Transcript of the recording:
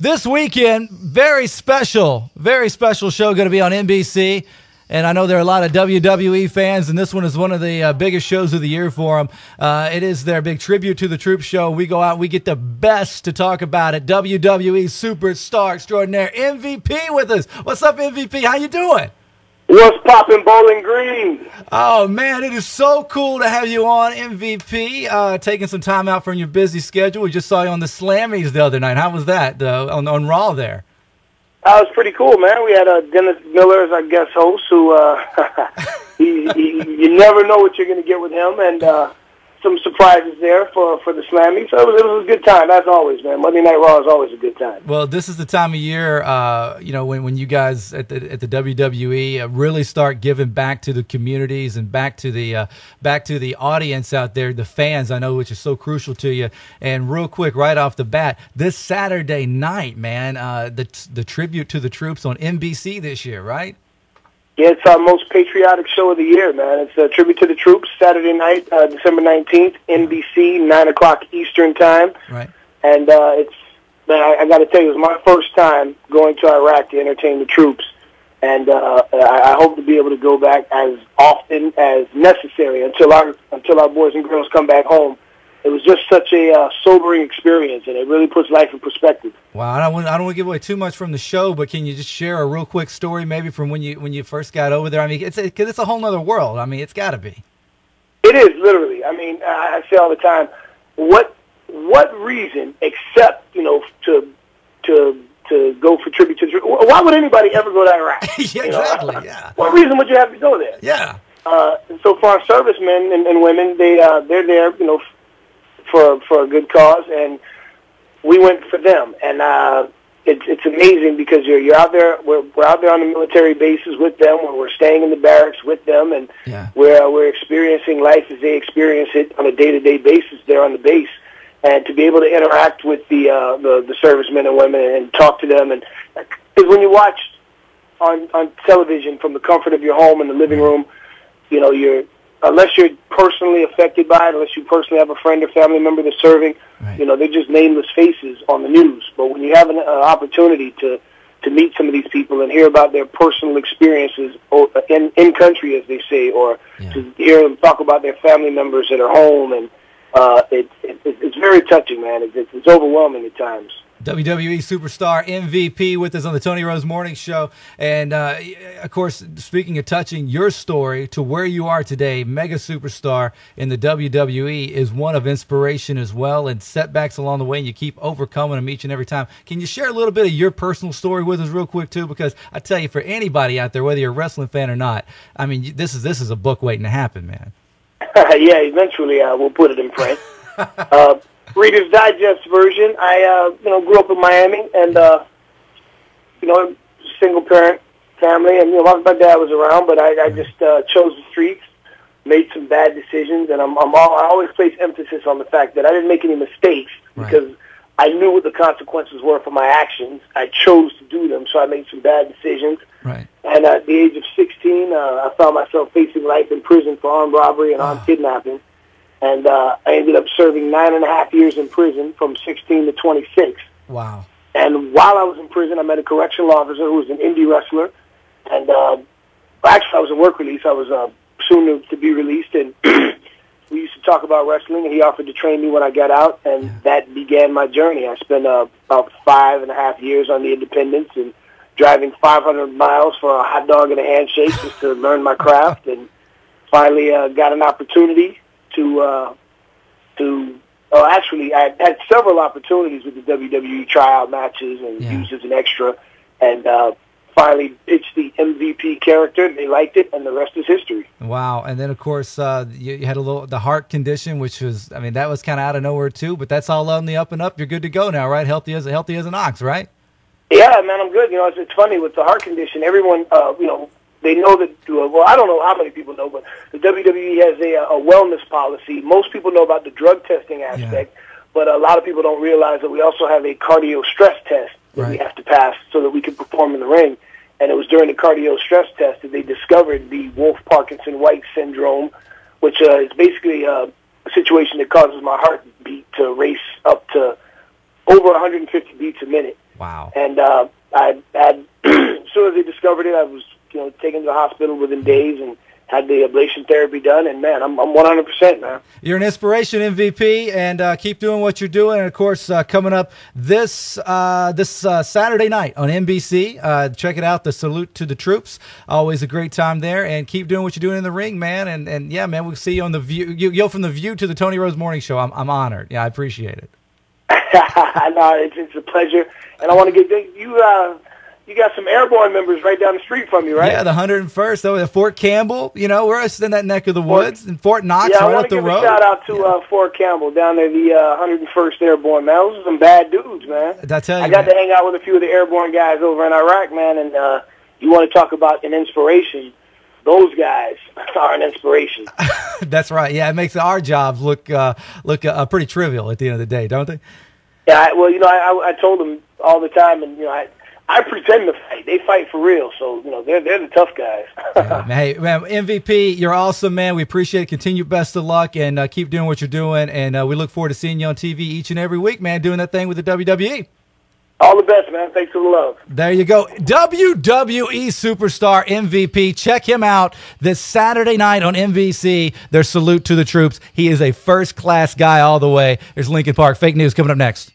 This weekend, very special show going to be on NBC. And I know there are a lot of WWE fans, and this one is one of the biggest shows of the year for them. It is their big tribute to the Troops show. We go out, we get the best to talk about it. WWE Superstar Extraordinaire MVP with us. What's up, MVP? How you doing? What's poppin', Bowling Green? Oh, man, it is so cool to have you on, MVP, taking some time out from your busy schedule. We just saw you on the Slammies the other night. How was that on Raw there? It was pretty cool, man. We had Dennis Miller as our guest host, who you never know what you're going to get with him, and some surprises there for the Slammy. So it was a good time, as always, man. Monday Night Raw is always a good time. Well, this is the time of year, when you guys at the WWE really start giving back to the communities and back to the audience out there, the fans, I know, which is so crucial to you. And real quick, right off the bat, this Saturday night, man, the tribute to the Troops on NBC this year, right? Yeah, it's our most patriotic show of the year, man. It's a tribute to the Troops, Saturday night, December 19th, NBC, 9 o'clock Eastern Time. Right. And I got to tell you, it was my first time going to Iraq to entertain the troops. And I hope to be able to go back as often as necessary until our boys and girls come back home. It was just such a sobering experience, and it really puts life in perspective. Wow, I don't want to give away too much from the show, but can you just share a real quick story, maybe from when you first got over there? I mean, because it's a whole other world. I mean, it's got to be. It is, literally. I mean, I say all the time, what reason, except to go for tribute to the troops? Why would anybody ever go to Iraq? Yeah, exactly. Yeah. What reason would you have to go there? Yeah. And so for our servicemen and women, they're there, for a good cause, and we went for them. And it's amazing because you're out there. We're out there on the military bases with them. We're staying in the barracks with them, and we're experiencing life as they experience it on a day-to-day basis there on the base. And to be able to interact with the servicemen and women and talk to them, and because when you watch on television from the comfort of your home in the living room, unless you're personally affected by it, unless you personally have a friend or family member that's serving, they're just nameless faces on the news. But when you have an opportunity to meet some of these people and hear about their personal experiences in country, as they say, or to hear them talk about their family members at home, and it's very touching, man. It's overwhelming at times. WWE Superstar MVP with us on the Tony Rose Mornign Show. And, of course, speaking of touching, your story to where you are today, mega superstar in the WWE, is one of inspiration as well, and setbacks along the way, and you keep overcoming them each and every time. Can you share a little bit of your personal story with us real quick, too? Because I tell you, for anybody out there, whether you're a wrestling fan or not, I mean, this is a book waiting to happen, man. Yeah, eventually we'll put it in print. Reader's Digest version. I grew up in Miami, and single parent family, and my dad was around, but I just chose the streets, made some bad decisions, and I always place emphasis on the fact that I didn't make any mistakes because I knew what the consequences were for my actions. I chose to do them, so I made some bad decisions. Right. And at the age of 16, I found myself facing life in prison for armed robbery and armed kidnapping. And I ended up serving 9.5 years in prison from 16 to 26. Wow. And while I was in prison, I met a correctional officer who was an indie wrestler. And actually, I was in work release. I was soon to be released. And we used to talk about wrestling, and he offered to train me when I got out. And that began my journey. I spent about 5.5 years on the independents and driving 500 miles for a hot dog and a handshake just to learn my craft. And finally got an opportunity actually, I had several opportunities with the WWE tryout matches and used as an extra, and finally pitched the MVP character. They liked it, and the rest is history. Wow. And then, of course, you had the heart condition, which was, I mean, that was kind of out of nowhere, too, but that's all on the up and up. You're good to go now, right? Healthy as an ox, right? Yeah, man, I'm good. It's funny with the heart condition. Everyone, they know that, well, I don't know how many people know, but the WWE has a wellness policy. Most people know about the drug testing aspect, but a lot of people don't realize that we also have a cardio stress test that we have to pass so that we can perform in the ring. And it was during the cardio stress test that they discovered the Wolff-Parkinson-White syndrome, which is basically a situation that causes my heartbeat to race up to over 150 beats a minute. Wow. And I had, as soon as they discovered it, I was taken to the hospital within days and had the ablation therapy done, and man, I'm 100%, man. You're an inspiration, MVP, and keep doing what you're doing. And of course, coming up this Saturday night on NBC, check it out. The Salute to the Troops, always a great time there. And keep doing what you're doing in the ring, man. And yeah, man, we'll see you on the View. You go from the View to the Tony Rose Morning Show. I'm honored. Yeah, I appreciate it. No, it's a pleasure, and I want to get you. You got some airborne members right down the street from you, right? Yeah, the 101st over at Fort Campbell. We're in that neck of the woods. And Fort Knox, right up the road. I want to give a shout-out to Fort Campbell down there, the 101st Airborne, man. Those are some bad dudes, man. I tell you, I got to hang out with a few of the airborne guys over in Iraq, man, and you want to talk about an inspiration. Those guys are an inspiration. That's right. Yeah, it makes our jobs look pretty trivial at the end of the day, don't they? Yeah, I told them all the time, and I pretend to fight. They fight for real, so they're the tough guys. Yeah, hey, man, MVP, you're awesome, man. We appreciate it. Continue best of luck, and keep doing what you're doing. And we look forward to seeing you on TV each and every week, man, doing that thing with the WWE. All the best, man. Thanks for the love. There you go. WWE Superstar MVP. Check him out this Saturday night on NBC. Their Salute to the Troops. He is a first-class guy all the way. There's Lincoln Park. Fake news coming up next.